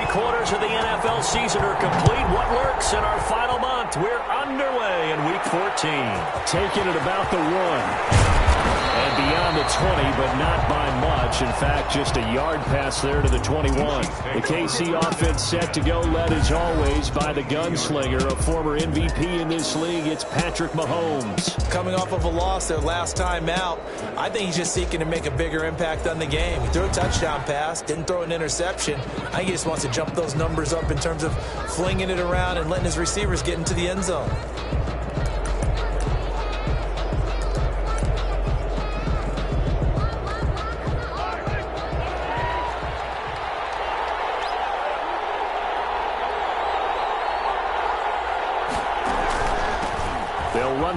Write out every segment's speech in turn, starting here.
3/4 of the NFL season are complete. What lurks in our final month? We're underway in Week 14. Taking it about the 1. And beyond the 20, but not by much. In fact, just a yard pass there to the 21. The KC offense set to go, led as always by the gunslinger, a former MVP in this league. It's Patrick Mahomes. Coming off of a loss their last time out, I think he's just seeking to make a bigger impact on the game. He threw a touchdown pass, didn't throw an interception. I think he just wants to jump those numbers up in terms of flinging it around and letting his receivers get into the end zone.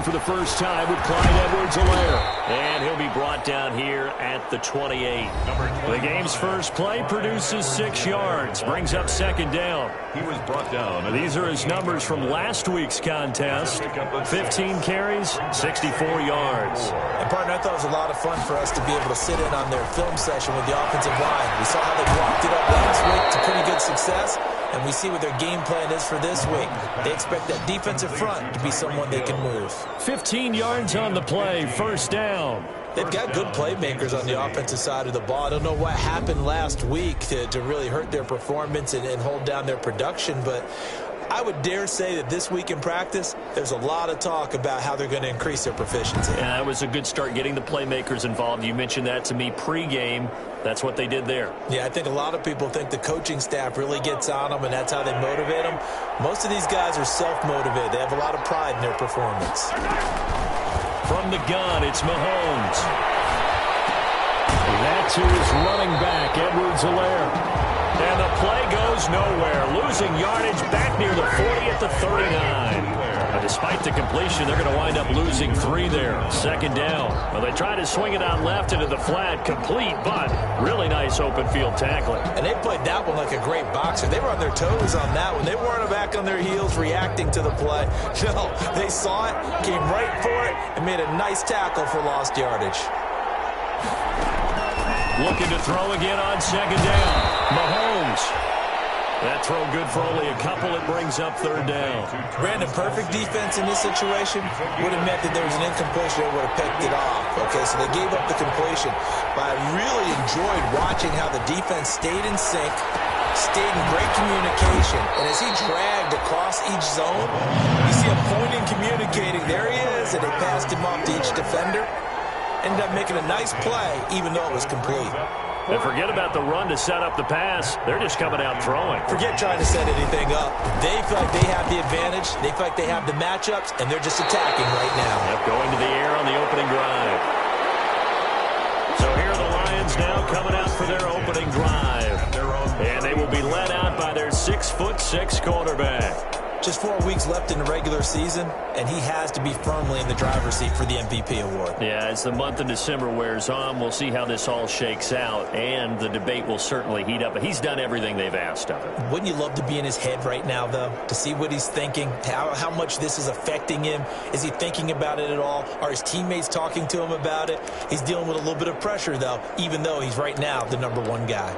For the first time with Clyde Edwards-Helaire. And he'll be brought down here at the 28. The game's first play produces 6 yards, brings up second down. He was brought down. These are his numbers from last week's contest. 15 carries, 64 yards. And, partner, I thought it was a lot of fun for us to be able to sit in on their film session with the offensive line. We saw how they blocked it up last week to pretty good success. And we see what their game plan is for this week. They expect that defensive front to be someone they can move. 15 yards on the play, first down. They've got good playmakers on the offensive side of the ball. I don't know what happened last week to really hurt their performance and hold down their production, but I would dare say that this week in practice, there's a lot of talk about how they're going to increase their proficiency. Yeah, that was a good start getting the playmakers involved. You mentioned that to me pregame. That's what they did there. Yeah, I think a lot of people think the coaching staff really gets on them, and that's how they motivate them. Most of these guys are self-motivated. They have a lot of pride in their performance. From the gun, it's Mahomes. That's who is running back, Edwards-Helaire. And the play goes nowhere. Losing yardage back near the 40 at the 39. Despite the completion, they're going to wind up losing 3 there. Second down. Well, they try to swing it out left into the flat. Complete, but really nice open field tackling. And they played that one like a great boxer. They were on their toes on that one. They weren't back on their heels reacting to the play. No, they saw it, came right for it, and made a nice tackle for lost yardage. Looking to throw again on second down. Mahomes. That throw good for only a couple. It brings up third down. Brandon, perfect defense in this situation would have meant that there was an incompletion. They would have picked it off. Okay, so they gave up the completion. But I really enjoyed watching how the defense stayed in sync, stayed in great communication. And as he dragged across each zone, you see him pointing, communicating. There he is, and they passed him off to each defender. Ended up making a nice play, even though it was complete. And forget about the run to set up the pass. They're just coming out throwing. Forget trying to set anything up. They feel like they have the advantage. They feel like they have the matchups, and they're just attacking right now. Yep, going to the air on the opening drive. So here are the Lions now coming out for their opening drive. And they will be led out by their 6'6" quarterback. Just 4 weeks left in the regular season, and he has to be firmly in the driver's seat for the MVP award. Yeah, as the month of December wears on, we'll see how this all shakes out, and the debate will certainly heat up. But he's done everything they've asked of him. Wouldn't you love to be in his head right now, though, to see what he's thinking, how much this is affecting him? Is he thinking about it at all? Are his teammates talking to him about it? He's dealing with a little bit of pressure, though, even though he's right now the #1 guy.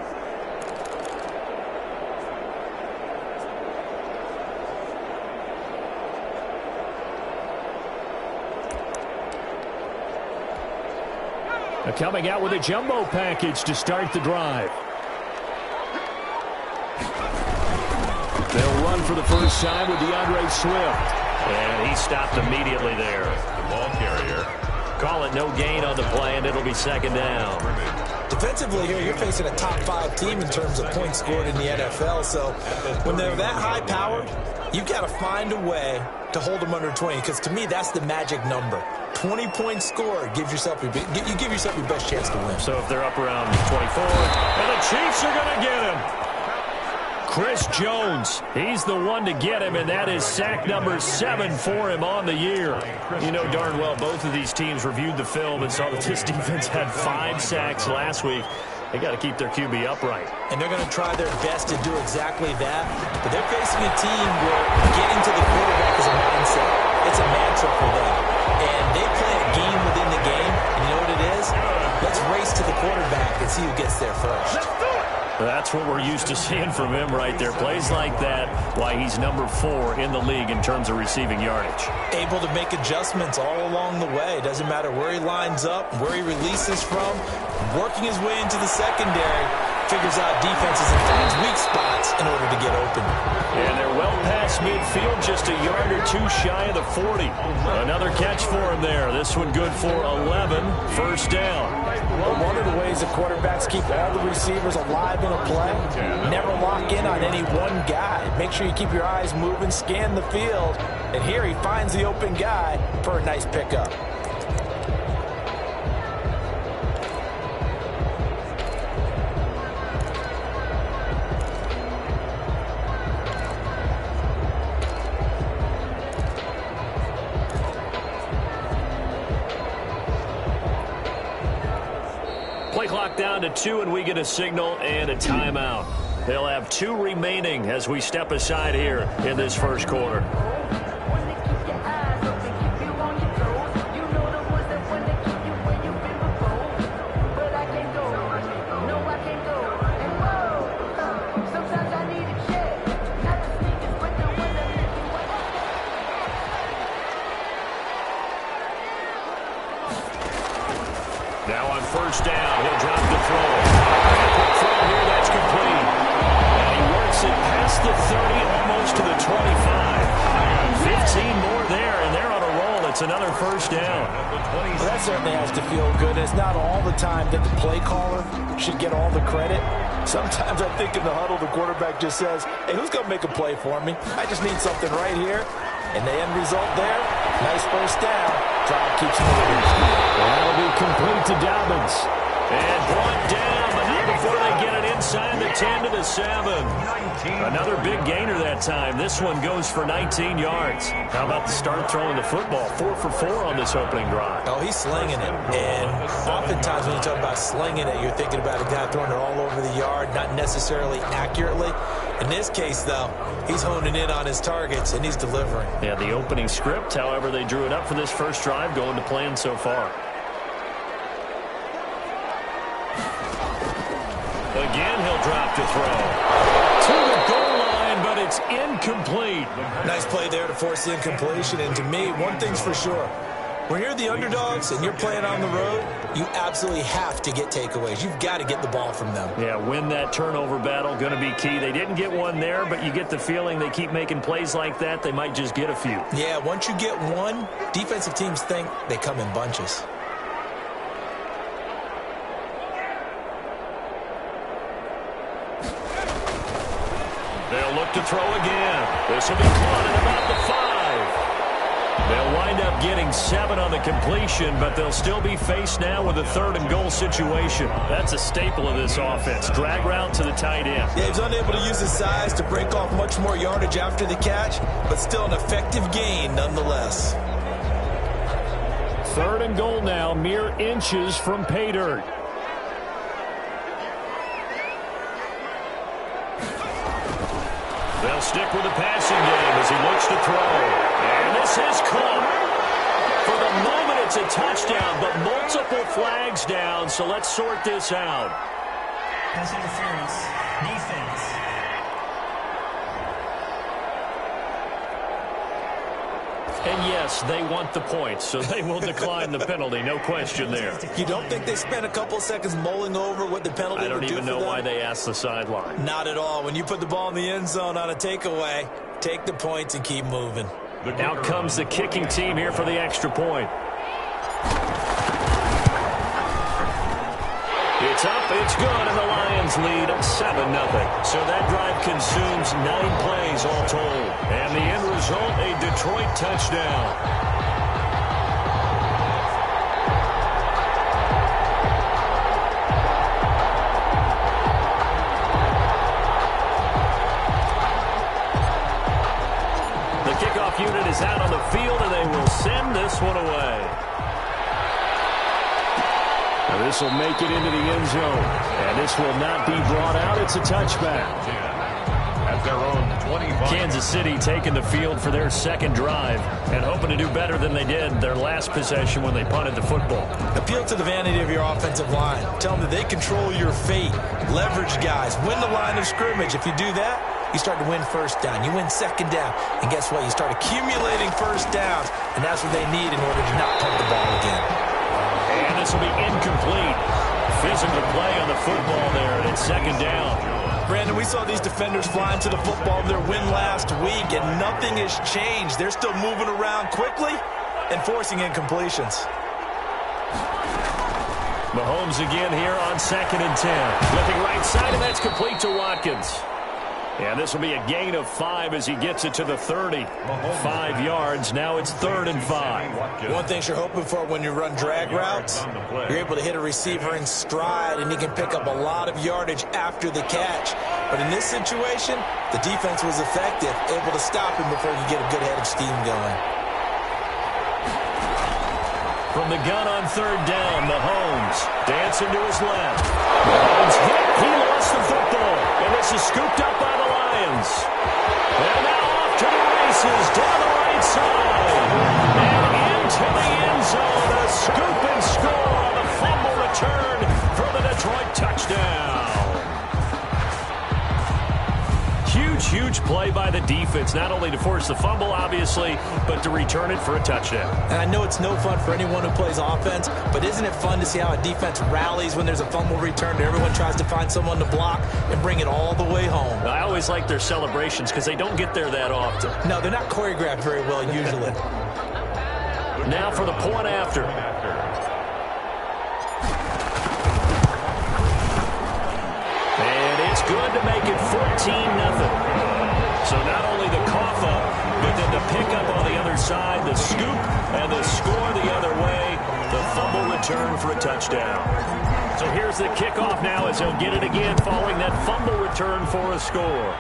Coming out with a jumbo package to start the drive. They'll run for the first time with DeAndre Swift. And he stopped immediately there. The ball carrier. Call it no gain on the play, and it'll be second down. Defensively here, you're facing a top 5 team in terms of points scored in the NFL. So when they're that high-powered, you've got to find a way to hold them under 20, because to me, that's the magic number. 20 points scored gives yourself you give yourself your best chance to win. So if they're up around 24, and the Chiefs are going to get him. Chris Jones, he's the one to get him, and that is sack number 7 for him on the year. You know darn well both of these teams reviewed the film and saw that this defense had 5 sacks last week. They got to keep their QB upright. And they're going to try their best to do exactly that. But they're facing a team where getting to the quarterback is a mindset. It's a mantra for them. And they play a game within the game. And you know what it is? Let's race to the quarterback and see who gets there first. That's what we're used to seeing from him right there. Plays like that, why he's number 4 in the league in terms of receiving yardage. Able to make adjustments all along the way. Doesn't matter where he lines up, where he releases from. Working his way into the secondary. Figures out defenses and finds weak spots in order to get open. And they're well past midfield, just a yard or 2 shy of the 40. Another catch for him there. This one good for 11. First down. Well, one of the ways the quarterbacks keep all the receivers alive in a play, never lock in on any one guy. Make sure you keep your eyes moving, scan the field, and here he finds the open guy for a nice pickup. Play clock down to 2, and we get a signal and a timeout. They'll have 2 remaining as we step aside here in this first quarter. Now on first down, he'll drop the throw. Quick throw here, that's complete. And he works it past the 30, almost to the 25. 15 more there, and they're on a roll. It's another first down. Well, that certainly has to feel good. It's not all the time that the play caller should get all the credit. Sometimes I think in the huddle, the quarterback just says, hey, who's going to make a play for me? I just need something right here. And the end result there, nice first down. Drive keeps moving. That'll be complete to Dobbins. And brought down, but not before they get it inside the 10 to the 7. Another big gainer that time. This one goes for 19 yards. How about the start throwing the football? 4 for 4 on this opening drive. Oh, he's slinging it. And oftentimes when you talk about slinging it, you're thinking about a guy throwing it all over the yard, not necessarily accurately. In this case, though, he's honing in on his targets, and he's delivering. Yeah, the opening script, however, they drew it up for this first drive, going to plan so far. Again, he'll drop to throw. To the goal line, but it's incomplete. Nice play there to force the incompletion. And to me, one thing's for sure. When you're the underdogs and you're playing on the road, you absolutely have to get takeaways. You've got to get the ball from them. Yeah, win that turnover battle, going to be key. They didn't get one there, but you get the feeling they keep making plays like that, they might just get a few. Yeah, once you get one, defensive teams think they come in bunches. They'll look to throw again. This will be caught at about the 5. They'll wind up getting 7 on the completion, but they'll still be faced now with a 3rd and goal situation. That's a staple of this offense. Drag route to the tight end. Yeah, he's unable to use his size to break off much more yardage after the catch, but still an effective gain nonetheless. 3rd and goal now, mere inches from pay dirt. They'll stick with the passing game as he looks to throw. And this is caught. For the moment, it's a touchdown, but multiple flags down, so let's sort this out. Pass interference. Defense. And yes, they want the points, so they will decline the penalty. No question there. You don't think they spent a couple seconds mulling over what the penalty would do for them? I don't even know why they asked the sideline. Not at all. When you put the ball in the end zone on a takeaway, take the points and keep moving. Out comes the kicking team here for the extra point. It's up, it's good, and the Lions lead 7-0. So that drive consumes 9 plays all told. And the end result, a Detroit touchdown. Unit is out on the field, and they will send this one away. Now this will make it into the end zone, and this will not be brought out. It's a touchback. At at their own 25. Kansas City taking the field for their second drive and hoping to do better than they did their last possession when they punted the football. Appeal to the vanity of your offensive line. Tell them that they control your fate. Leverage guys. Win the line of scrimmage. If you do that, you start to win first down. You win second down. And guess what? You start accumulating first downs. And that's what they need in order to not punt the ball again. And this will be incomplete. Physical play on the football there, and it's second down. Brandon, we saw these defenders flying to the football in their win last week, and nothing has changed. They're still moving around quickly and forcing incompletions. Mahomes again here on 2nd and 10. Looking right side, and that's complete to Watkins. And this will be a gain of 5 as he gets it to the 30. 5 yards. Now it's 3rd and 5. One thing you're hoping for when you run drag routes, you're able to hit a receiver in stride, and he can pick up a lot of yardage after the catch. But in this situation, the defense was effective, able to stop him before you get a good head of steam going. From the gun on 3rd down, Mahomes dancing to his left. Mahomes hit. He lost the football. And this is scooped up by the Lions. And now off to the races down the right side. And into the end zone. A scoop and score on the fumble return for the Detroit touchdown. Huge play by the defense, not only to force the fumble, obviously, but to return it for a touchdown. And I know it's no fun for anyone who plays offense, but isn't it fun to see how a defense rallies when there's a fumble return and everyone tries to find someone to block and bring it all the way home? I always like their celebrations because they don't get there that often. No, they're not choreographed very well usually. Now for the point after. And it's good to make it 14-0. So not only the cough up, but then the pickup on the other side, the scoop, and the score the other way, the fumble return for a touchdown. So here's the kickoff now as he'll get it again following that fumble return for a score.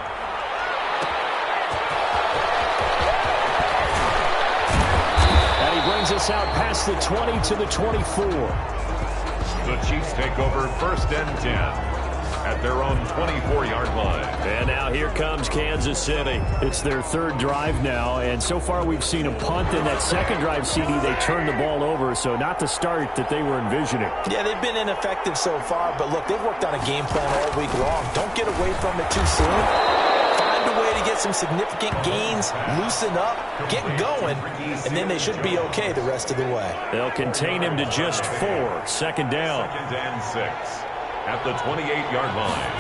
And he brings us out past the 20 to the 24. The Chiefs take over 1st and 10. At their own 24-yard line. And now here comes Kansas City. It's their 3rd drive now, and so far we've seen a punt. In that 2nd drive, CD, they turned the ball over, so not the start that they were envisioning. Yeah, they've been ineffective so far, but look, they've worked on a game plan all week long. Don't get away from it too soon. Find a way to get some significant gains, loosen up, get going, and then they should be okay the rest of the way. They'll contain him to just 4. 2nd down. 2nd and 6. At the 28-yard line.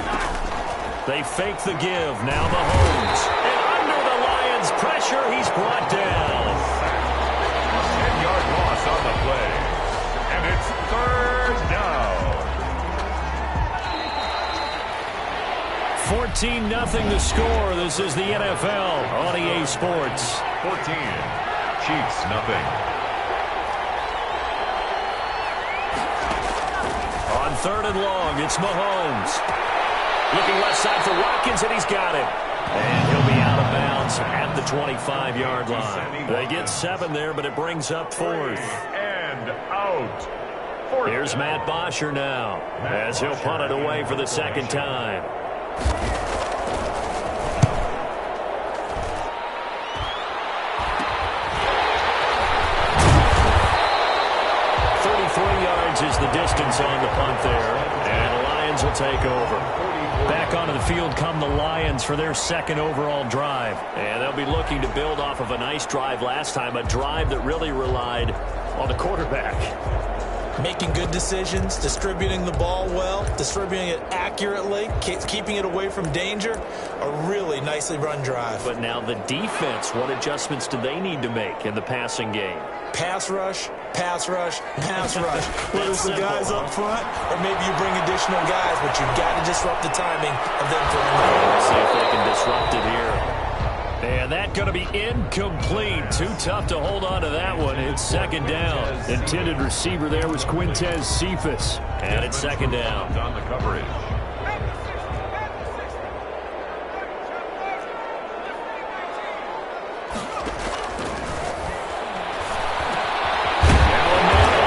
They fake the give. Now Mahomes. And under the Lions' pressure, he's brought down. 10-yard loss on the play. And it's 3rd down. 14-0 the score. This is the NFL on EA Sports. 14. Chiefs, nothing. On 3rd and long, it's Mahomes. Looking left side for Watkins, and he's got it. And he'll be out of bounds at the 25-yard line. They get 7 there, but it brings up 4th. And out. Here's Matt Bosher now, as he'll punt it away for the 2nd time. Is the distance on the punt there, and the Lions will take over. Back onto the field come the Lions for their 2nd overall drive, and they'll be looking to build off of a nice drive last time, a drive that really relied on the quarterback. Making good decisions, distributing the ball well, distributing it accurately, keeping it away from danger. A really nicely run drive. But now the defense, what adjustments do they need to make in the passing game? Pass rush, pass rush, pass rush. Whether it's the guys up front or maybe you bring additional guys, but you've got to disrupt the timing of them throwing the ball. Let's see if they can disrupt it here. And that going to be incomplete. Too tough to hold on to that one. It's 2nd down. Intended receiver there was Quintez Cephas. And it's 2nd down. On the coverage.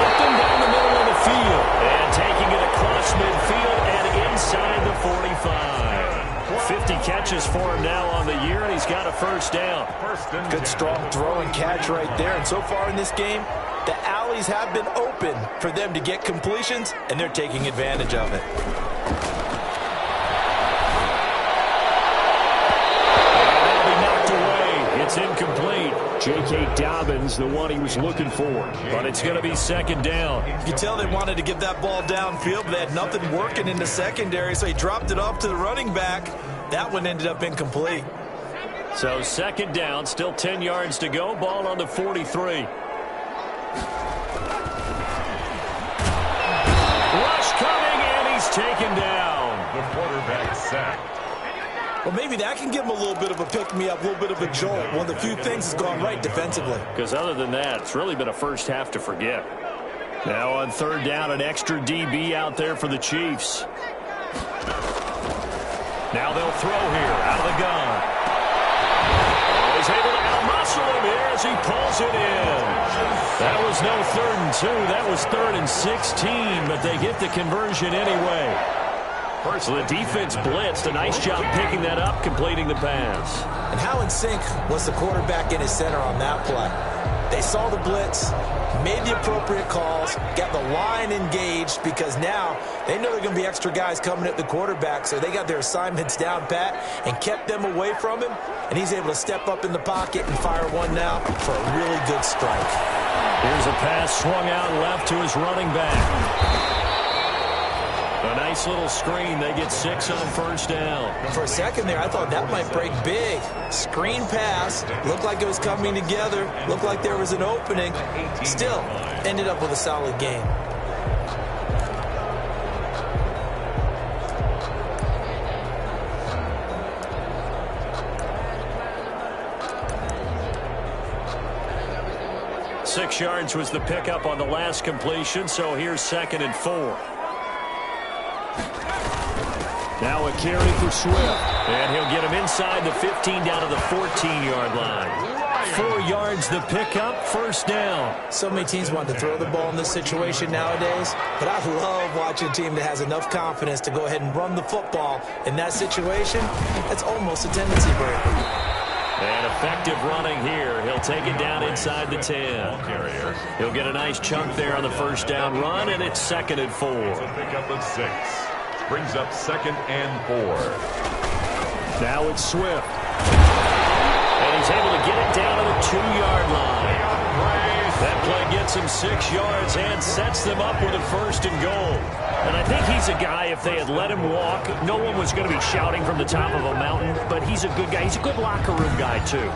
Open down the middle of the field. And taking it across midfield and inside the 45. 50 catches for him now first and 10. Good strong throw and catch right there. And so far in this game, the alleys have been open for them to get completions, and they're taking advantage of it. It's incomplete. J.K. Dobbins, the one he was looking for. But it's going to be second down. You can tell they wanted to get that ball downfield, but they had nothing working in the secondary, so he dropped it off to the running back. That one ended up incomplete. So second down, still 10 yards to go. Ball on the 43. Rush coming, and he's taken down. The quarterback sacked. Well, maybe that can give him a little bit of a pick-me-up, a little bit of a jolt. One of the few things that's gone right defensively. Because other than that, it's really been a first half to forget. Now on third down, an extra DB out there for the Chiefs. Now they'll throw here out of the gun. He's able to out-muscle him here as he pulls it in. That was no 3rd and 2. That was 3rd and 16, but they get the conversion anyway. So the defense blitzed. A nice job picking that up, completing the pass. And how in sync was the quarterback in his center on that play? They saw the blitz, made the appropriate calls, got the line engaged, because now they know there are going to be extra guys coming at the quarterback, so they got their assignments down pat and kept them away from him, and he's able to step up in the pocket and fire one now for a really good strike. Here's a pass swung out left to his running back. A nice little screen. They get 6 on first down. For a second there, I thought that might break big. Screen pass. Looked like it was coming together. Looked like there was an opening. Still, ended up with a solid game. Six yards was the pickup on the last completion, so here's 2nd and 4. Now a carry for Swift. And he'll get him inside the 15 down to the 14-yard line. 4 yards the pickup, first down. So many teams want to throw the ball in this situation nowadays, but I love watching a team that has enough confidence to go ahead and run the football in that situation. That's almost a tendency breaker. And effective running here. He'll take it down inside the 10. He'll get a nice chunk there on the first down run, and it's 2nd and 4. Pickup of 6. Brings up 2nd and 4. Now it's Swift. And he's able to get it down to the 2-yard line. That play gets him 6 yards and sets them up with a 1st and goal. And I think he's a guy, if they had let him walk, no one was going to be shouting from the top of a mountain. But he's a good guy. He's a good locker room guy, too.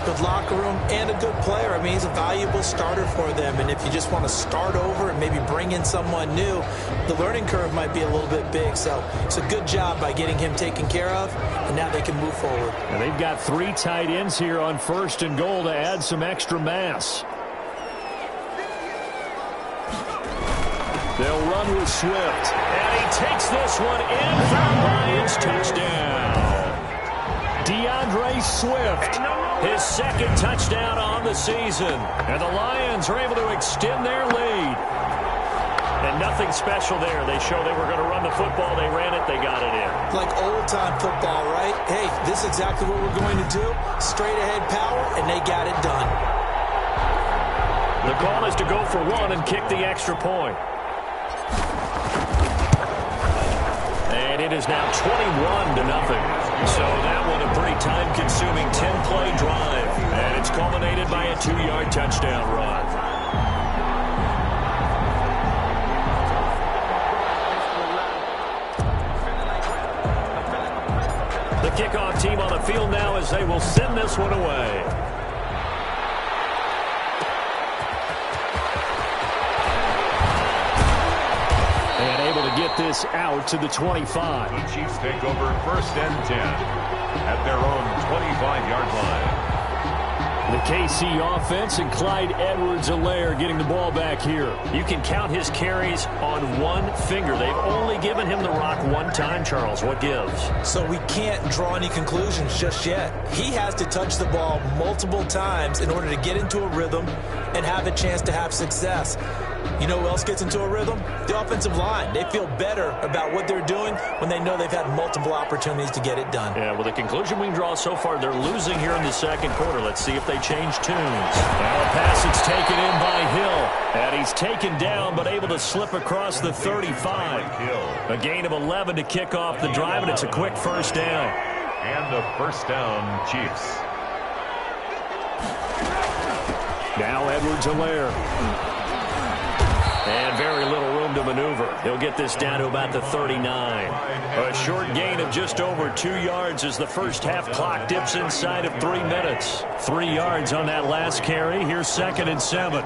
Good locker room and a good player. I mean, he's a valuable starter for them. And if you just want to start over and maybe bring in someone new, the learning curve might be a little bit big. So it's a good job by getting him taken care of, and now they can move forward. And they've got 3 tight ends here on 1st and goal to add some extra mass. They'll run with Swift. And he takes this one in for the Lions. Touchdown. DeAndre Swift, his 2nd touchdown on the season. And the Lions are able to extend their lead. And nothing special there. They show they were going to run the football. They ran it. They got it in. Like old-time football, right? Hey, this is exactly what we're going to do. Straight-ahead power, and they got it done. The call is to go for 1 and kick the extra point. And it is now 21-0. So that one a pretty time-consuming 10-play drive. And it's culminated by a 2-yard touchdown run. The kickoff team on the field now as they will send this one away. And able to get this out to the 25. The Chiefs take over 1st and 10 at their own 25-yard line. The KC offense and Clyde Edwards-Helaire getting the ball back here. You can count his carries on one finger. They've only given him the rock one time, Charles. What gives? So we can't draw any conclusions just yet. He has to touch the ball multiple times in order to get into a rhythm and have a chance to have success. You know who else gets into a rhythm? The offensive line. They feel better about what they're doing when they know they've had multiple opportunities to get it done. Yeah, well, the conclusion we can draw so far, they're losing here in the second quarter. Let's see if they change tunes. Now a pass that's taken in by Hill. And he's taken down, but able to slip across the 35. A gain of 11 to kick off the drive, and it's a quick first down. And a first down, Chiefs. Now Edwards-Helaire. And very little room to maneuver. He'll get this down to about the 39. A short gain of just over 2 yards as the first half clock dips inside of 3 minutes. 3 yards on that last carry. Here's 2nd and 7.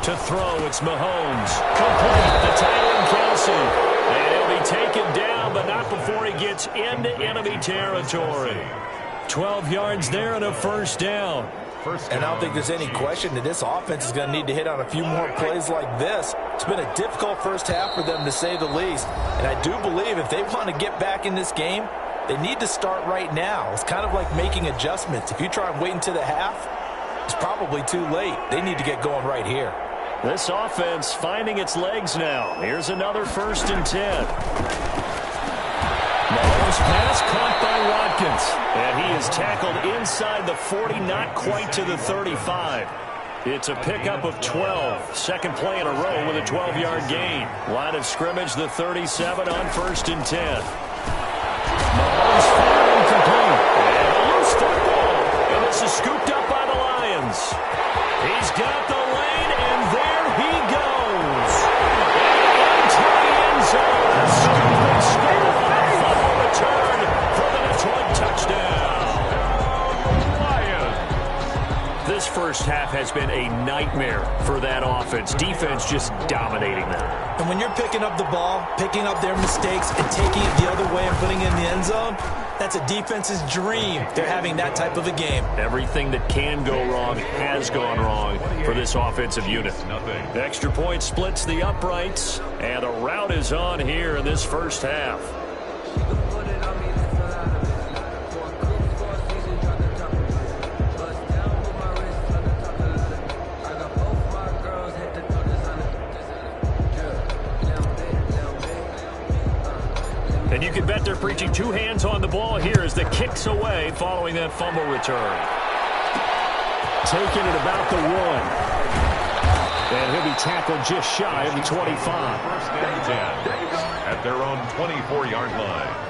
To throw, it's Mahomes. Complete. The tight end, Kelsey. And he'll be taken down, but not before he gets into enemy territory. 12 yards there and a first down. And I don't think there's any question that this offense is going to need to hit on a few more plays like this. It's been a difficult first half for them, to say the least. And I do believe if they want to get back in this game, they need to start right now. It's kind of like making adjustments. If you try and wait until the half, it's probably too late. They need to get going right here. This offense finding its legs now. Here's another 1st and 10. Mahomes pass caught by Watkins. And he is tackled inside the 40, not quite to the 35. It's a pickup of 12. Second play in a row with a 12-yard gain. Line of scrimmage, the 37 on 1st and 10. Mahomes firing complete. And a loose football. And this is scooped up by the Lions. He's got the lane, and there he goes. Into the end zone. Scoop and scoop. Return for the Detroit touchdown. Lions. This first half has been a nightmare for that offense. Defense just dominating them. And when you're picking up the ball, picking up their mistakes, and taking it the other way and putting it in the end zone, that's a defense's dream. They're having that type of a game. Everything that can go wrong has gone wrong for this offensive unit. Extra point splits the uprights, and the route is on here in this first half. And you can bet they're preaching 2 hands on the ball here as the kick's away following that fumble return. Taken at about the 1. And he'll be tackled just shy of the 25. 1st and 10 at their own 24-yard line.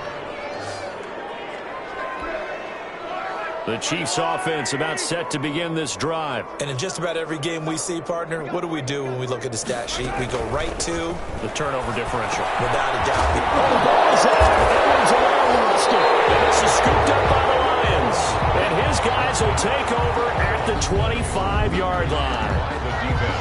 The Chiefs offense about set to begin this drive. And in just about every game we see, partner, what do we do when we look at the stat sheet? We go right to the turnover differential. Without a doubt. The ball is out. Edwards alone lost it. And this is scooped up by the Lions. And his guys will take over at the 25-yard line.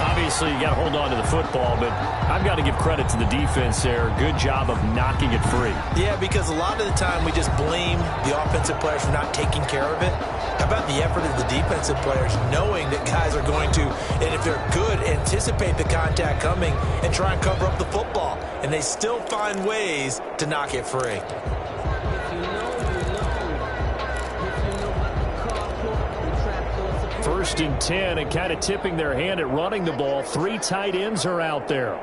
Obviously, you got to hold on to the football, but I've got to give credit to the defense there. Good job of knocking it free. Yeah, because a lot of the time we just blame the offensive players for not taking care of it. How about the effort of the defensive players knowing that guys are going to, and if they're good, anticipate the contact coming and try and cover up the football. And they still find ways to knock it free. First and 10, and kind of tipping their hand at running the ball. 3 tight ends are out there.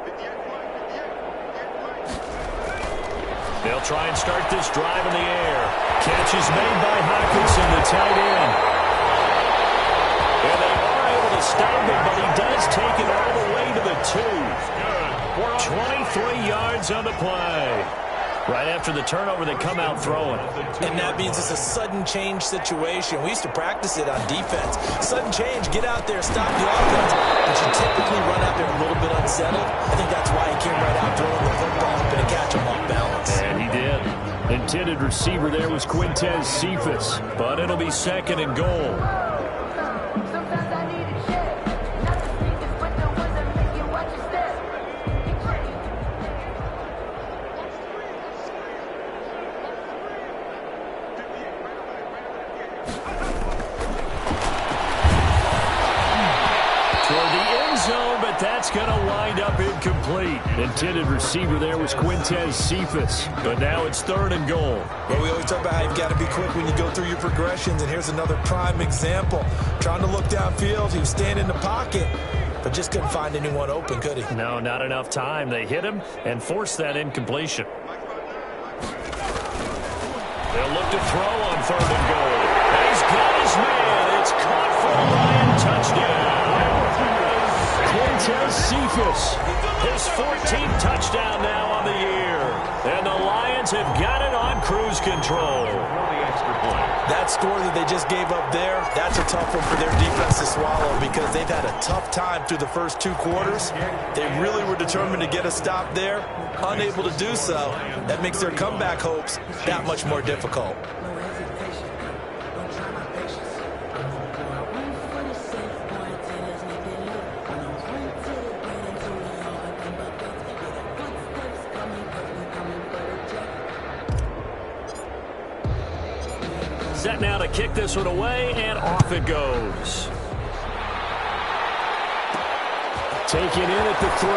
They'll try and start this drive in the air. Catch is made by Hockenson, the tight end. And they are able to stop him, but he does take it all the way to the 2. 23 yards on the play. Right after the turnover, they come out throwing. And that means it's a sudden change situation. We used to practice it on defense. Sudden change, get out there, stop the offense. But you typically run out there a little bit unsettled. I think that's why he came right out throwing the football, hoping to catch him off balance. And he did. Intended receiver there was Quintez Cephas. But it'll be 2nd and goal. Going to wind up incomplete. incomplete. Intended receiver there was Cephas. But now it's 3rd and goal. Well, we always talk about how you've got to be quick when you go through your progressions, and here's another prime example. Trying to look downfield, he was standing in the pocket, but just couldn't find anyone open, could he? No, not enough time. They hit him and forced that incompletion. They'll look to throw on 3rd and goal. He's got his man. It's caught for a Lion touchdown. Cephas, his 14th touchdown now on the year. And the Lions have got it on cruise control. That score that they just gave up there, that's a tough one for their defense to swallow because they've had a tough time through the first 2 quarters. They really were determined to get a stop there, unable to do so. That makes their comeback hopes that much more difficult. Set now to kick this one away, and off it goes. Taken in at the 3.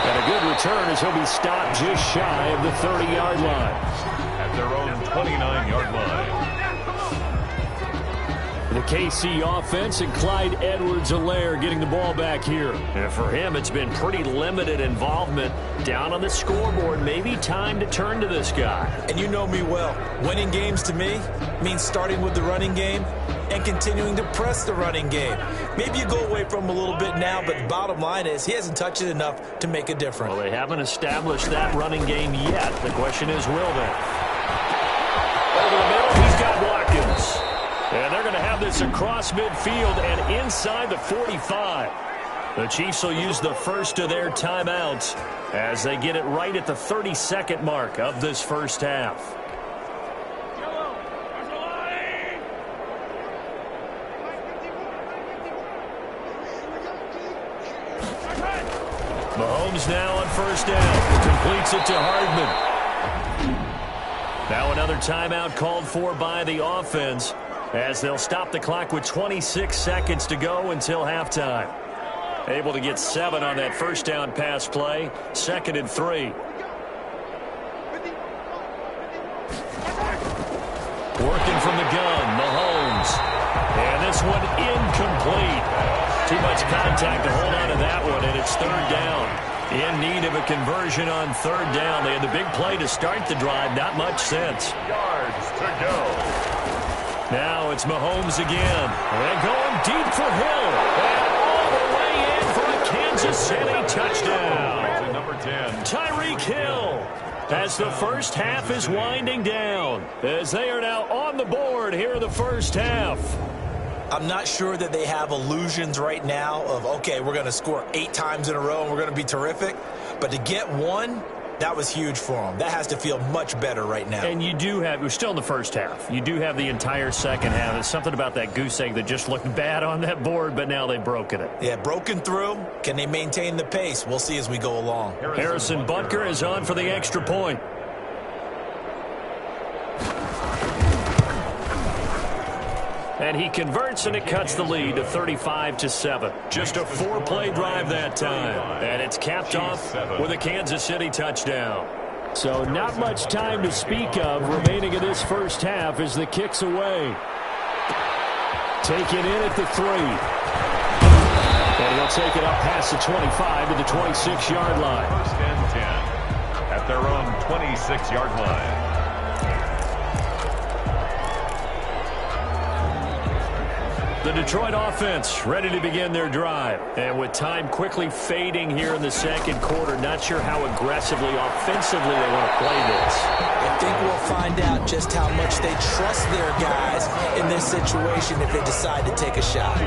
And a good return as he'll be stopped just shy of the 30-yard line. At their own 29-yard line. The KC offense and Clyde Edwards-Helaire getting the ball back here. And for him, it's been pretty limited involvement down on the scoreboard. Maybe time to turn to this guy. And you know me well. Winning games to me means starting with the running game and continuing to press the running game. Maybe you go away from him a little bit now, but the bottom line is he hasn't touched it enough to make a difference. Well, they haven't established that running game yet. The question is, will they? Over the middle, he's got Watkins. And they're going to have this across midfield and inside the 45. The Chiefs will use the first of their timeouts as they get it right at the 32nd mark of this first half. Mahomes now on first down. Completes it to Hardman. Now another timeout called for by the offense as they'll stop the clock with 26 seconds to go until halftime. Able to get 7 on that first down pass play. 2nd and 3. Working from the gun, Mahomes. And this one incomplete. Too much contact to hold on to that one, and it's 3rd down. In need of a conversion on 3rd down. They had the big play to start the drive. Not much sense. Yards to go. Now it's Mahomes again. And going deep for Hill. And all the way in for a Kansas City touchdown. Number 10. Tyreek Hill. As the first half is winding down. As they are now on the board here in the first half. I'm not sure that they have illusions right now of, okay, we're going to score 8 times in a row and we're going to be terrific. But to get 1, that was huge for them. That has to feel much better right now. And you do have, we're still in the first half. You do have the entire second half. There's something about that goose egg that just looked bad on that board, but now they've broken it. Yeah, broken through. Can they maintain the pace? We'll see as we go along. Harrison Butker is on for the extra point. And he converts, and it cuts the lead to 35-7. Just a 4-play drive that time. And it's capped off with a Kansas City touchdown. So not much time to speak of remaining in this first half as the kick's away. Taken in at the 3. And he'll take it up past the 25 to the 26-yard line. 1st and 10 at their own 26-yard line. The Detroit offense ready to begin their drive. And with time quickly fading here in the second quarter, not sure how aggressively, offensively they want to play this. I think we'll find out just how much they trust their guys in this situation if they decide to take a shot.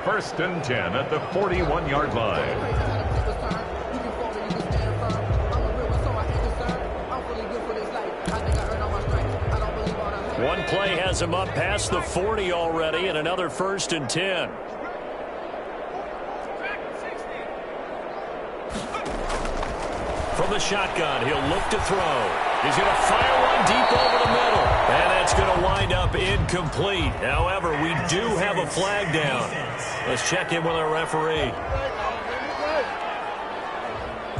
1st and 10 at the 41-yard line. One play has him up past the 40 already, and another 1st and 10. From the shotgun, he'll look to throw. He's going to fire one deep over the middle. And that's going to wind up incomplete. However, we do have a flag down. Let's check in with our referee.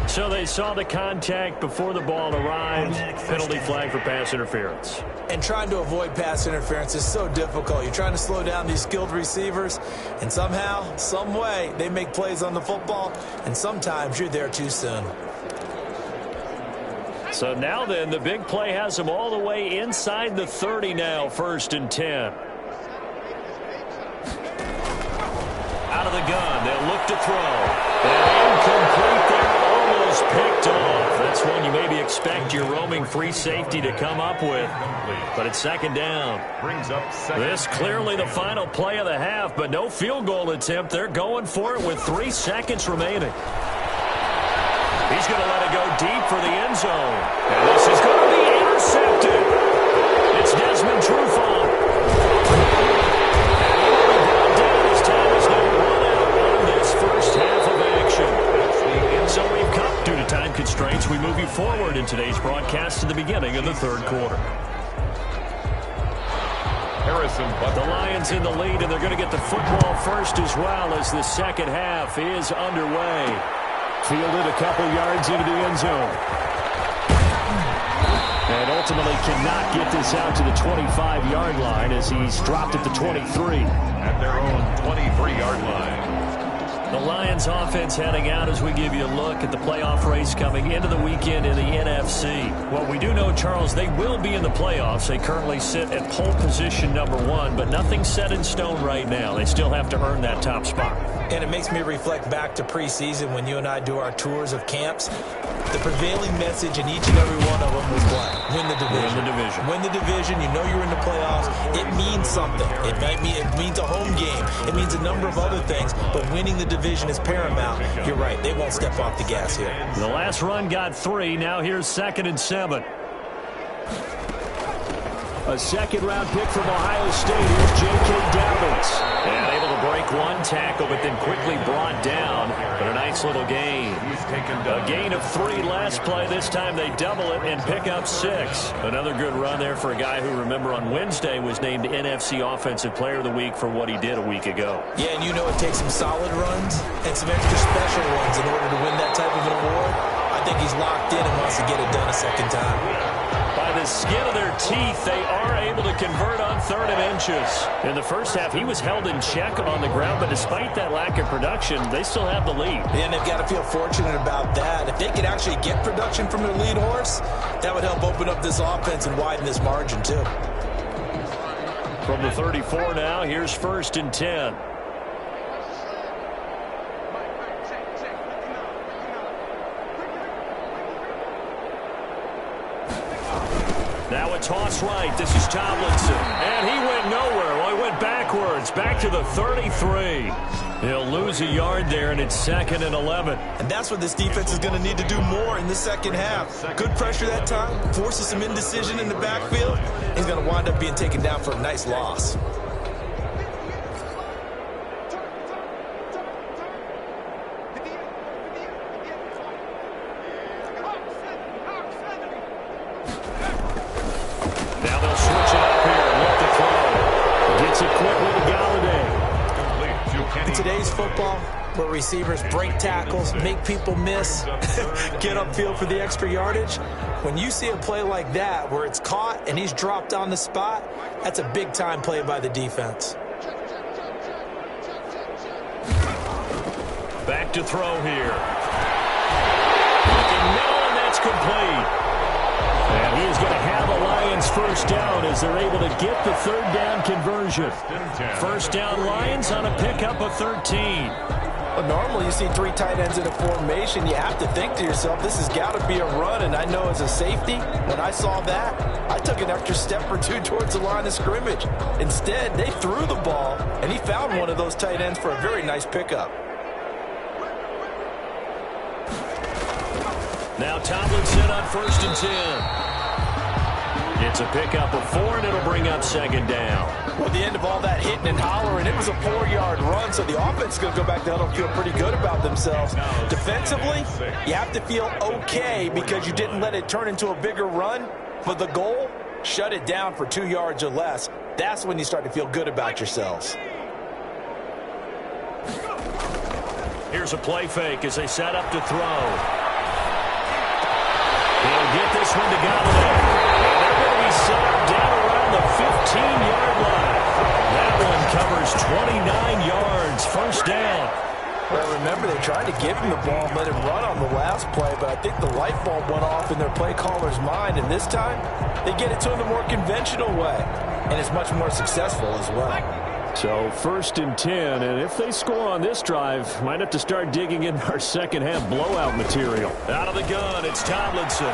So they saw the contact before the ball arrived. Penalty flag for pass interference. And trying to avoid pass interference is so difficult. You're trying to slow down these skilled receivers, and somehow, some way, they make plays on the football, and sometimes you're there too soon. So now then, the big play has them all the way inside the 30 now, 1st and 10. Out of the gun, they'll look to throw. And incomplete there, almost picked off. That's one you maybe expect your roaming free safety to come up with. But it's 2nd down. Brings up second. This clearly the final play of the half, but no field goal attempt. They're going for it with 3 seconds remaining. He's going to let it go deep for the end zone. And this is going to be intercepted. It's Desmond Trufant. And he will be brought down as time is now run out on this first half of action. So we've come. Due to time constraints, we move you forward in today's broadcast to the beginning of the 3rd quarter. Harrison, But the Lions in the lead, and they're going to get the football first as well as the second half is underway. Fielded a couple yards into the end zone. And ultimately cannot get this out to the 25-yard line as he's dropped at the 23. at their own 23-yard line. The Lions offense heading out as we give you a look at the playoff race coming into the weekend in the NFC. Well, we do know, Charles, they will be in the playoffs. They currently sit at pole position #1, but nothing's set in stone right now. They still have to earn that top spot. And it makes me reflect back to preseason when you and I do our tours of camps. The prevailing message in each and every one of them was what? Win the division. Win the division. Win the division. You know you're in the playoffs. It means something. It means a home game. It means a number of other things, but winning the division is paramount. You're right. They won't step off the gas here. The last run got 3. Now here's 2nd and 7. A second-round pick from Ohio State. Here's J.K. Dobbins. And able to break one tackle, but then quickly brought down. But a nice little gain. A gain of 3 last play. This time they double it and pick up 6. Another good run there for a guy who, remember, on Wednesday was named NFC Offensive Player of the Week for what he did a week ago. Yeah, and you know it takes some solid runs and some extra special ones in order to win that type of an award. I think he's locked in and wants to get it done a second time. By the skin of their teeth, they are able to convert on 3rd and inches. In the first half, he was held in check on the ground, but despite that lack of production, they still have the lead. And they've got to feel fortunate about that. If they could actually get production from their lead horse, that would help open up this offense and widen this margin, too. From the 34 now, here's 1st and 10. Now a toss right. This is Tomlinson. And he went nowhere. Well, he went backwards. Back to the 33. He'll lose a yard there, and it's 2nd and 11. And that's what this defense is going to need to do more in the second half. Good pressure that time. Forces some indecision in the backfield. He's going to wind up being taken down for a nice loss. Today's football, where receivers break tackles, make people miss, get upfield for the extra yardage. When you see a play like that, where it's caught and he's dropped on the spot, that's a big-time play by the defense. Back to throw here. Looking middle, and that's complete. And he is going to have a Lions first down as they're able to get the 3rd down conversion. First down Lions on a pickup of 13. Well, normally you see 3 tight ends in a formation. You have to think to yourself, this has got to be a run. And I know as a safety, when I saw that, I took an extra step or 2 towards the line of scrimmage. Instead, they threw the ball, and he found one of those tight ends for a very nice pickup. Now Tomlinson on 1st and 10. It's a pickup of 4, and it'll bring up 2nd down. Well, the end of all that hitting and hollering, it was a 4-yard run, so the offense is going to go back to huddle and feel pretty good about themselves. Defensively, you have to feel okay because you didn't let it turn into a bigger run, but the goal shut it down for 2 yards or less, that's when you start to feel good about yourselves. Here's a play fake as they set up to throw. They'll get this one to Galladay. And they're going to be set up down around the 15-yard line. That one covers 29 yards. First down. Well, remember, they tried to give him the ball and let him run on the last play, but I think the light bulb went off in their play caller's mind, and this time they get it to him the more conventional way, and it's much more successful as well. So 1st and 10, and if they score on this drive, might have to start digging in our second-half blowout material. Out of the gun, it's Tomlinson.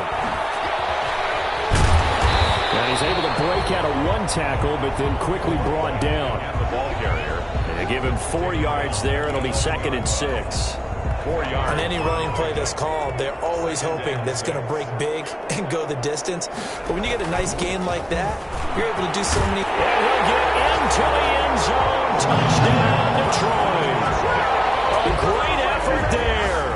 And he's able to break out of 1 tackle, but then quickly brought down. The ball carrier. They give him 4 yards there. It'll be 2nd and 6. 4 yards. On any running play that's called, they're always hoping that it's going to break big and go the distance. But when you get a nice gain like that, you're able to do so many. And he'll get into the end zone. Touchdown, Detroit. A great effort there.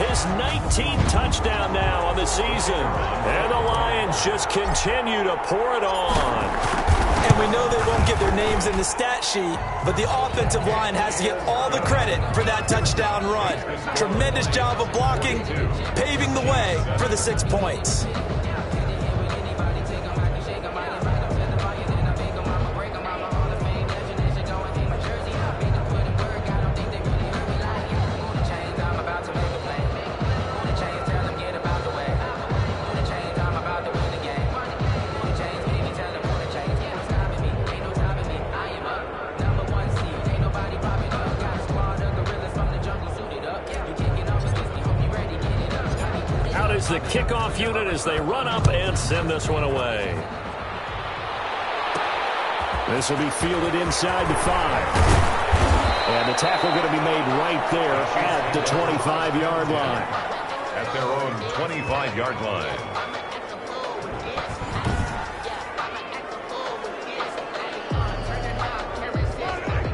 His 19th touchdown now on the season. And the Lions just continue to pour it on. And we know they won't get their names in the stat sheet, but the offensive line has to get all the credit for that touchdown run. Tremendous job of blocking, paving the way for the 6 points. The kickoff unit as they run up and send this one away. This will be fielded inside the 5. And the tackle going to be made right there at the 25-yard line. At their own 25-yard line.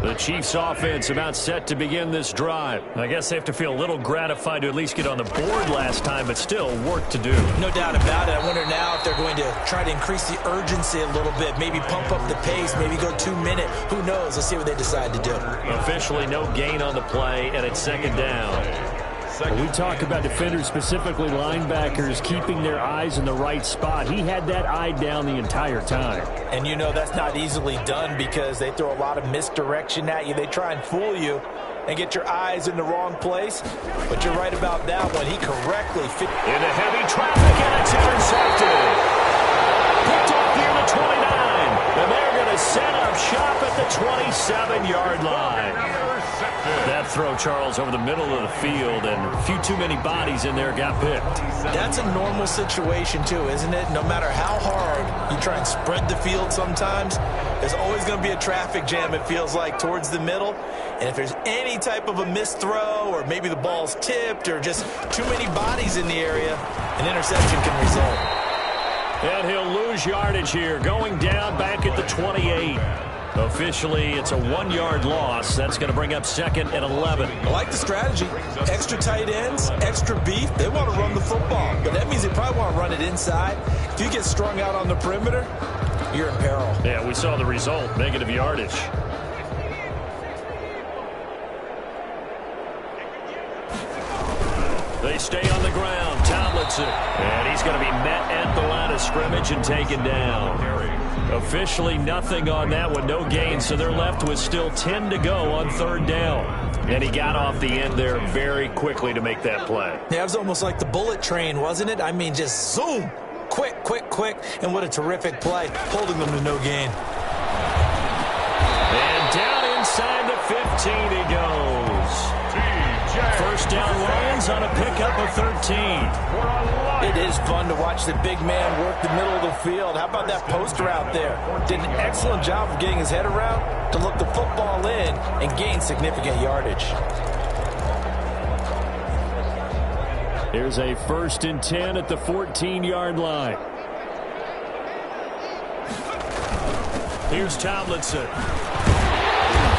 The Chiefs offense about set to begin this drive. I guess they have to feel a little gratified to at least get on the board last time, but still work to do. No doubt about it. I wonder now if they're going to try to increase the urgency a little bit, maybe pump up the pace, maybe go 2 minute. Who knows? Let's see what they decide to do. Officially no gain on the play, and it's 2nd down. When we talk about defenders, specifically linebackers, keeping their eyes in the right spot, he had that eye down the entire time. And you know that's not easily done because they throw a lot of misdirection at you. They try and fool you and get your eyes in the wrong place. But you're right about that one. He correctly fit. Into heavy traffic, and it's intercepted. Picked off near the 29. And they're going to set up shop at the 27-yard line. That throw, Charles, over the middle of the field, and a few too many bodies in there got picked. That's a normal situation, too, isn't it? No matter how hard you try and spread the field sometimes, there's always going to be a traffic jam, it feels like, towards the middle. And if there's any type of a missed throw, or maybe the ball's tipped, or just too many bodies in the area, an interception can result. And he'll lose yardage here, going down back at the 28. Officially, it's a 1-yard loss. That's going to bring up 2nd and 11. I like the strategy. Extra tight ends, extra beef. They want to run the football, but that means they probably want to run it inside. If you get strung out on the perimeter, you're in peril. Yeah, we saw the result, negative yardage. They stay on the ground. Tomlinson. And he's going to be met at the line of scrimmage and taken down. Officially nothing on that one, no gain, so they're left with still 10 to go on 3rd down. And he got off the end there very quickly to make that play. Yeah, it was almost like the bullet train, wasn't it? I mean, just zoom. Quick, quick, quick. And what a terrific play, holding them to no gain. And down inside the 15 he goes. First down, Lions on a pickup of 13. It is fun to watch the big man work the middle of the field. How about that poster out there? Did an excellent job of getting his head around to look the football in and gain significant yardage. Here's a 1st and 10 at the 14-yard line. Here's Tomlinson.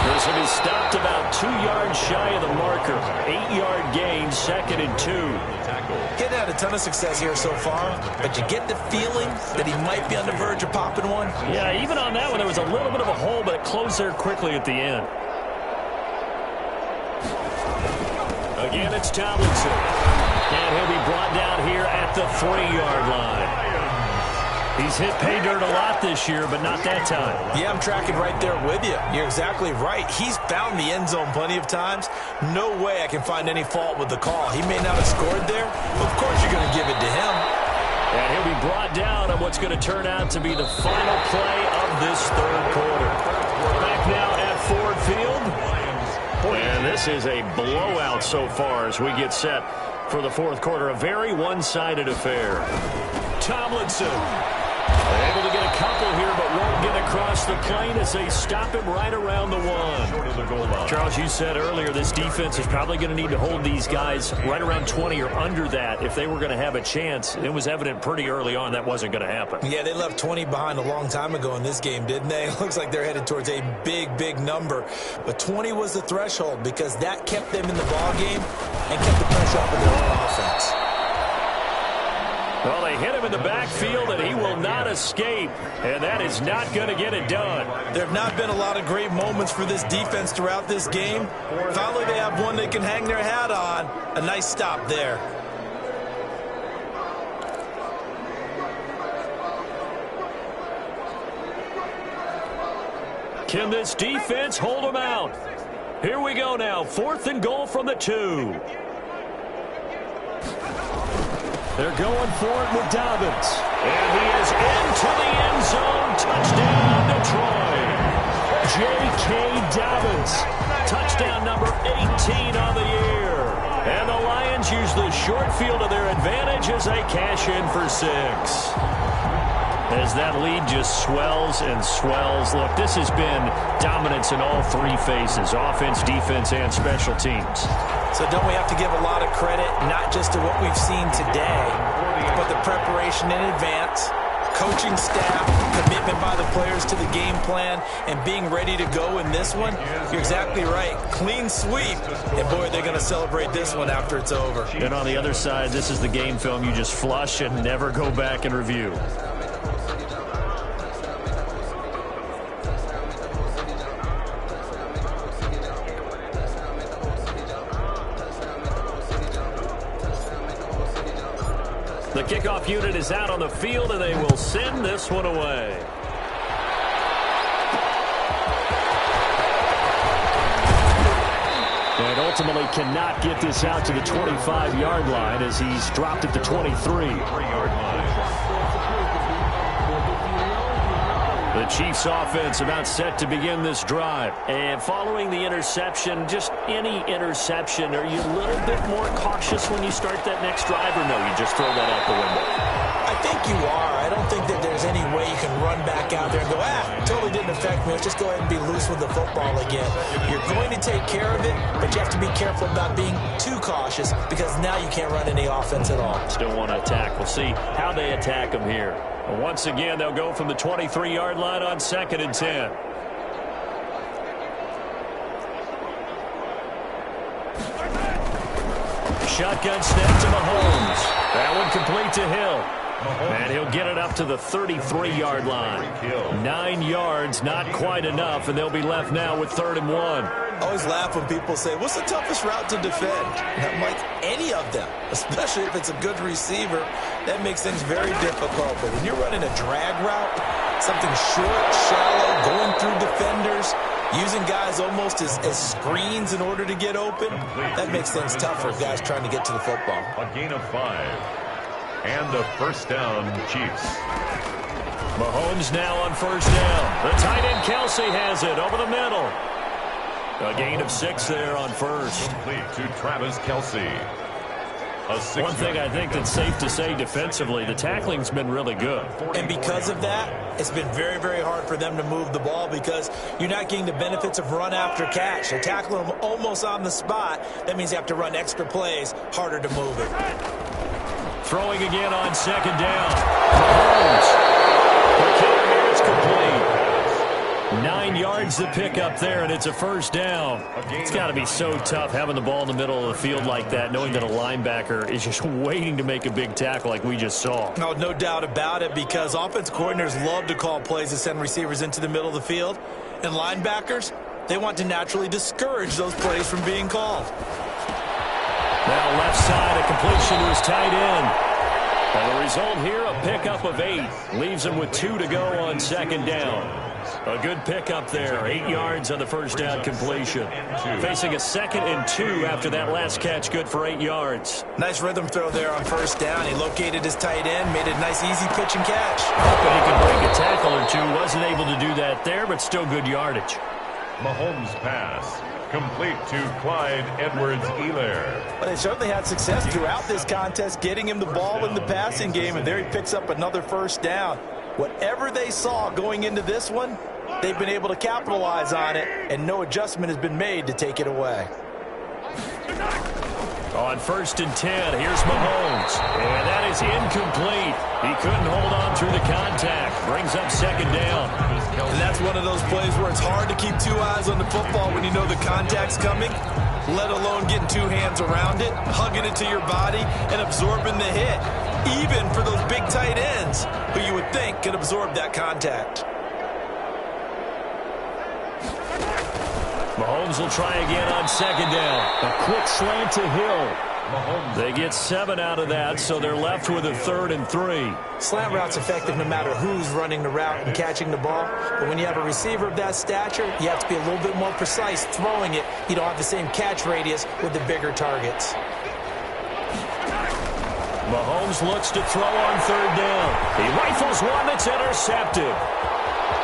This will be stopped about 2 yards shy of the marker. 8-yard gain, 2nd and 2. Getting had a ton of success here so far, but you get the feeling that he might be on the verge of popping one. Yeah, even on that one, there was a little bit of a hole, but it closed there quickly at the end. Again, it's Tomlinson. And he'll be brought down here at the 3-yard line. He's hit pay dirt a lot this year, but not that time. Yeah, I'm tracking right there with you. You're exactly right. He's found the end zone plenty of times. No way I can find any fault with the call. He may not have scored there, but of course you're going to give it to him. And he'll be brought down on what's going to turn out to be the final play of this 3rd quarter. We're back now at Ford Field. And this is a blowout so far as we get set for the 4th quarter. A very one-sided affair. Tomlinson. They're able to get a couple here, but won't get across the plane as they stop him right around the 1. Charles, you said earlier this defense is probably going to need to hold these guys right around 20 or under that if they were going to have a chance. It was evident pretty early on that wasn't going to happen. Yeah, they left 20 behind a long time ago in this game, didn't they? It looks like they're headed towards a big, big number. But 20 was the threshold because that kept them in the ball game and kept the pressure off of their own offense. Well, they hit him in the backfield, and he will not escape, and that is not going to get it done. There have not been a lot of great moments for this defense throughout this game. Finally, they have one they can hang their hat on. A nice stop there. Can this defense hold them out? Here we go now, 4th and goal from the 2. They're going for it with Dobbins. And he is into the end zone. Touchdown, Detroit. J.K. Dobbins. Touchdown number 18 on the year. And the Lions use the short field to their advantage as they cash in for 6. As that lead just swells and swells. Look, this has been dominance in all 3 phases, offense, defense, and special teams. So don't we have to give a lot of credit, not just to what we've seen today, but the preparation in advance, coaching staff, commitment by the players to the game plan, and being ready to go in this one? You're exactly right. Clean sweep. And, boy, they're going to celebrate this one after it's over. And on the other side, this is the game film you just flush and never go back and review. The kickoff unit is out on the field, and they will send this one away. And ultimately cannot get this out to the 25-yard line as he's dropped at the 23. The Chiefs offense about set to begin this drive. And following the interception, just any interception, are you a little bit more cautious when you start that next drive, or no, you just throw that out the window? I think you are. I don't think that there's any way you can run back out there and go, totally didn't affect me. Let's just go ahead and be loose with the football again. You're going to take care of it, but you have to be careful about being too cautious because now you can't run any offense at all. Still want to attack. We'll see how they attack them here. Once again, they'll go from the 23-yard line on 2nd and 10. Shotgun snap to Mahomes. That one complete to Hill. And he'll get it up to the 33-yard line. 9 yards, not quite enough, and they'll be left now with 3rd and 1. I always laugh when people say, what's the toughest route to defend? And I'm like, any of them, especially if it's a good receiver. That makes things very difficult. But when you're running a drag route, something short, shallow, going through defenders, using guys almost as screens in order to get open, that makes things tough for guys trying to get to the football. A gain of 5. And a first down, Chiefs. Mahomes now on first down. The tight end Kelsey has it over the middle. A gain of 6 there on first. Complete to Travis Kelsey. One thing I think that's safe to say defensively, the tackling's been really good. And because of that, it's been very, very hard for them to move the ball because you're not getting the benefits of run after catch. They're tackling them almost on the spot. That means you have to run extra plays, harder to move it. Throwing again on 2nd down. Mahomes. The kick here is complete. 9 yards to pick up there, and it's a first down. It's got to be so tough having the ball in the middle of the field like that, knowing that a linebacker is just waiting to make a big tackle like we just saw. No, no doubt about it, because offense coordinators love to call plays to send receivers into the middle of the field, and linebackers, they want to naturally discourage those plays from being called. Now left side, a completion to his tight end. And the result here, a pickup of 8. Leaves him with 2 to go on second down. A good pickup there. 8 yards on the first down completion. Facing a 2nd and 2 after that last catch, good for 8 yards. Nice rhythm throw there on first down. He located his tight end, made a nice easy pitch and catch. But he could break a tackle or two. Wasn't able to do that there, but still good yardage. Mahomes' pass. Complete to Clyde Edwards-Helaire. Well, they certainly had success throughout this contest, getting him the ball in the passing game, and there he picks up another first down. Whatever they saw going into this one, they've been able to capitalize on it, and no adjustment has been made to take it away. On 1st and 10, here's Mahomes. And that is incomplete. He couldn't hold on through the contact. Brings up second down. And that's one of those plays where it's hard to keep 2 eyes on the football when you know the contact's coming, let alone getting 2 hands around it, hugging it to your body, and absorbing the hit, even for those big tight ends who you would think can absorb that contact. Mahomes will try again on second down. A quick slant to Hill. They get 7 out of that, so they're left with a 3rd and 3. Slant route's effective no matter who's running the route and catching the ball. But when you have a receiver of that stature, you have to be a little bit more precise throwing it. You don't have the same catch radius with the bigger targets. Mahomes looks to throw on 3rd down. He rifles one that's intercepted.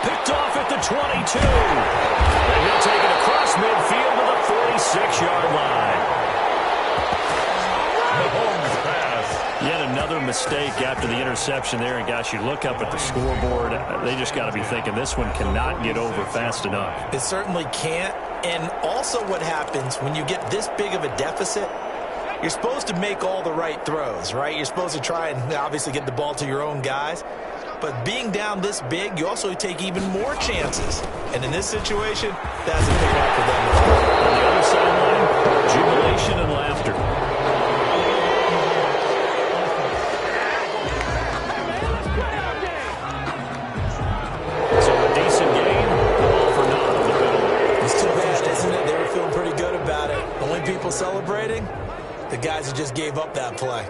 Picked off at the 22. And he'll take it across midfield to the 46-yard line. Mahomes' pass. Yet another mistake after the interception there. And, gosh, you look up at the scoreboard. They just got to be thinking this one cannot get over fast enough. It certainly can't. And also what happens when you get this big of a deficit, you're supposed to make all the right throws, right? You're supposed to try and obviously get the ball to your own guys. But being down this big, you also take even more chances. And in this situation, that's a big one for them. On the other sideline, jubilation and laughter. So a decent game, all for naught on the middle. It's too bad, isn't it? They were feeling pretty good about it. Only people celebrating, the guys who just gave up that play.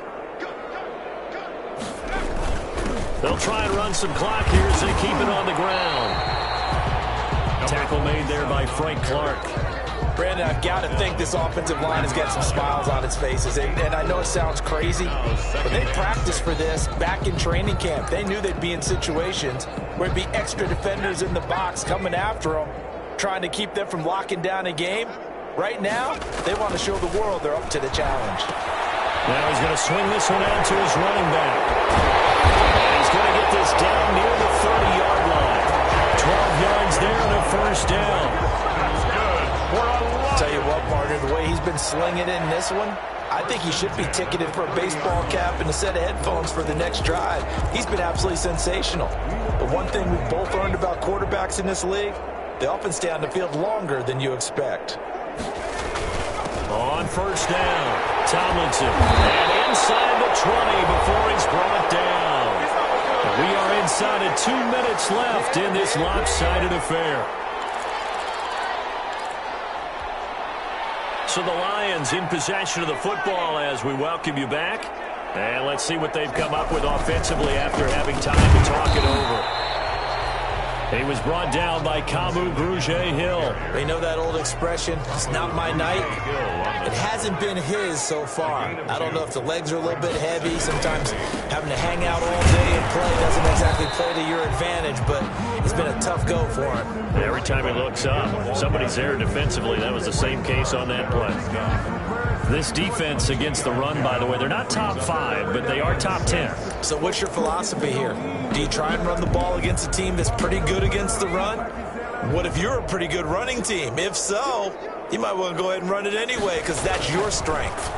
They'll try and run some clock here as they keep it on the ground. Tackle made there by Frank Clark. Brandon, I've got to think this offensive line has got some smiles on its faces. And I know it sounds crazy, but they practiced for this back in training camp. They knew they'd be in situations where it'd be extra defenders in the box coming after them, trying to keep them from locking down a game. Right now, they want to show the world they're up to the challenge. Now he's going to swing this one out to his running back. He's going to get this down near the 30-yard line. 12 yards there and a first down. That's good. Tell you what, partner, the way he's been slinging it in this one, I think he should be ticketed for a baseball cap and a set of headphones for the next drive. He's been absolutely sensational. But one thing we've both learned about quarterbacks in this league, they often stay on the field longer than you expect. On first down, Tomlinson. And inside the 20 before he's brought down. We are inside of 2 minutes left in this lopsided affair. So the Lions in possession of the football as we welcome you back. And let's see what they've come up with offensively after having time to talk it over. He was brought down by Kamu Grugier-Hill. You know that old expression, it's not my night? It hasn't been his so far. I don't know if the legs are a little bit heavy. Sometimes having to hang out all day and play doesn't exactly play to your advantage, but it's been a tough go for him. Every time he looks up, somebody's there defensively. That was the same case on that play. This defense against the run, by the way, they're not top 5, but they are top 10. So what's your philosophy here? Do you try and run the ball against a team that's pretty good against the run? What if you're a pretty good running team? If so, you might want to go ahead and run it anyway because that's your strength.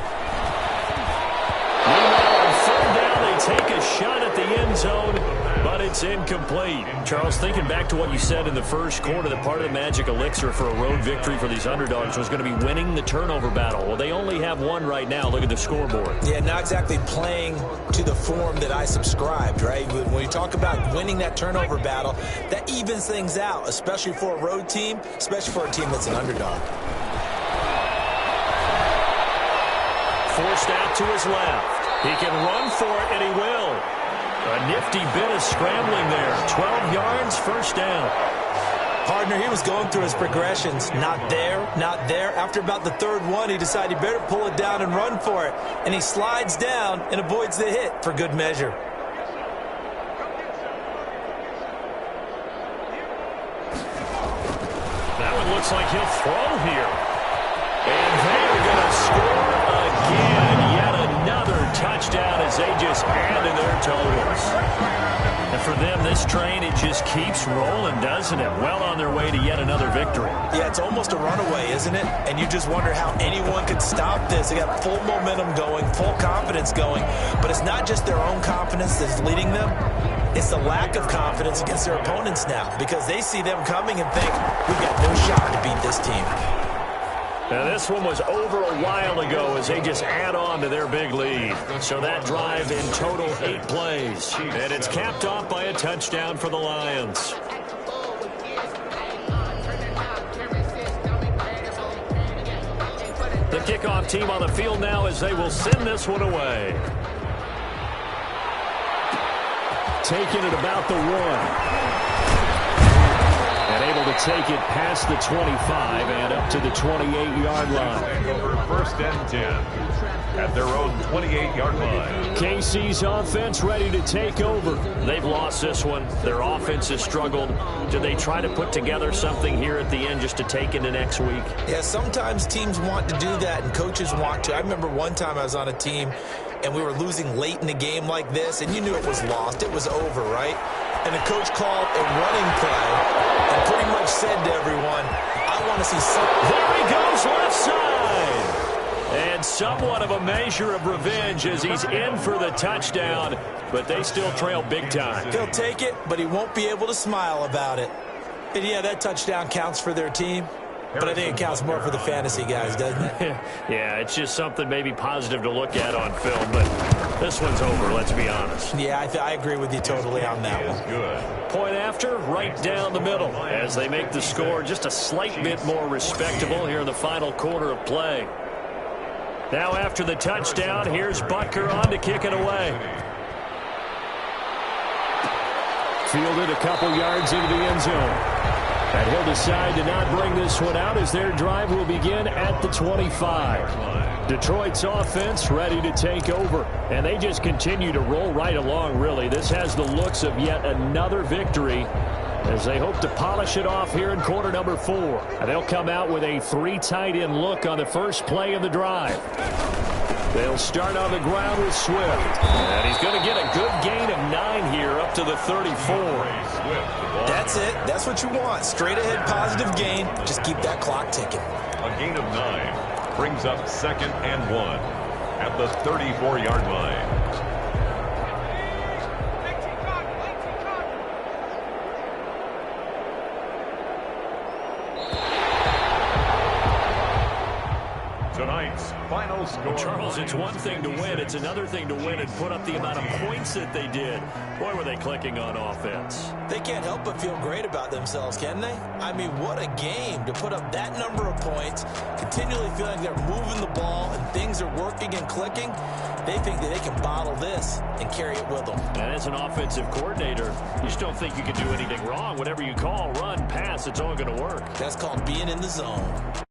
Meanwhile, on third down, they take a shot at the end zone, but it's incomplete. Charles, thinking back to what you said in the first quarter, that part of the magic elixir for a road victory for these underdogs was going to be winning the turnover battle. Well, they only have one right now. Look at the scoreboard. Yeah, not exactly playing to the form that I subscribed, right? When you talk about winning that turnover battle, that evens things out, especially for a road team, especially for a team that's an underdog. Forced out to his left. He can run for it, and he will. A nifty bit of scrambling there. 12 yards, first down. Partner, he was going through his progressions. Not there, not there. After about the third one, he decided he better pull it down and run for it. And he slides down and avoids the hit for good measure. That one looks like he'll throw here. And they're going to score again. Yet another touchdown as they just add to their totals. And for them, this train, it just keeps rolling, doesn't it? Well on their way to yet another victory. Yeah, it's almost a runaway, isn't it? And you just wonder how anyone could stop this. They got full momentum going, full confidence going. But it's not just their own confidence that's leading them. It's the lack of confidence against their opponents now, because they see them coming and think, we've got no shot to beat this team. Now, this one was over a while ago as they just add on to their big lead. So that drive in total 8 plays. And it's capped off by a touchdown for the Lions. The kickoff team on the field now as they will send this one away. Taking it about the 1. And able to take it past the 25 and up to the 28-yard line. Over first and 10 at their own 28-yard line. KC's offense ready to take over. They've lost this one. Their offense has struggled. Do they try to put together something here at the end just to take into next week? Yeah, sometimes teams want to do that and coaches want to. I remember one time I was on a team and we were losing late in a game like this, and you knew it was lost. It was over, right? And the coach called a running play and pretty much said to everyone, I want to see something. There he goes, left side. And somewhat of a measure of revenge as he's in for the touchdown, but they still trail big time. He'll take it, but he won't be able to smile about it. And yeah, that touchdown counts for their team, but I think it counts more for the fantasy guys, doesn't it? Yeah, it's just something maybe positive to look at on film, but this one's over, let's be honest. Yeah, I agree with you totally on that one. Good. Point after, right down the middle, as they make the score just a slight bit more respectable here in the final quarter of play. Now after the touchdown, here's Butker on to kick it away. Fielded a couple yards into the end zone. And he'll decide to not bring this one out as their drive will begin at the 25. Detroit's offense ready to take over. And they just continue to roll right along, really. This has the looks of yet another victory as they hope to polish it off here in quarter number 4. And they'll come out with a 3 tight end look on the first play of the drive. They'll start on the ground with Swift. And he's going to get a good gain of 9 here up to the 34. That's it. That's what you want. Straight ahead positive gain. Just keep that clock ticking. A gain of 9 brings up 2nd and 1 at the 34-yard line. Tonight's final score. Charles, it's one thing to win. It's another thing to win and put up the amount of points that they did. Boy, were they clicking on offense. They can't help but feel great about themselves, can they? I mean, what a game to put up that number of points, continually feeling they're moving the ball and things are working and clicking. They think that they can bottle this and carry it with them. And as an offensive coordinator, you just don't think you can do anything wrong. Whatever you call, run, pass, it's all going to work. That's called being in the zone.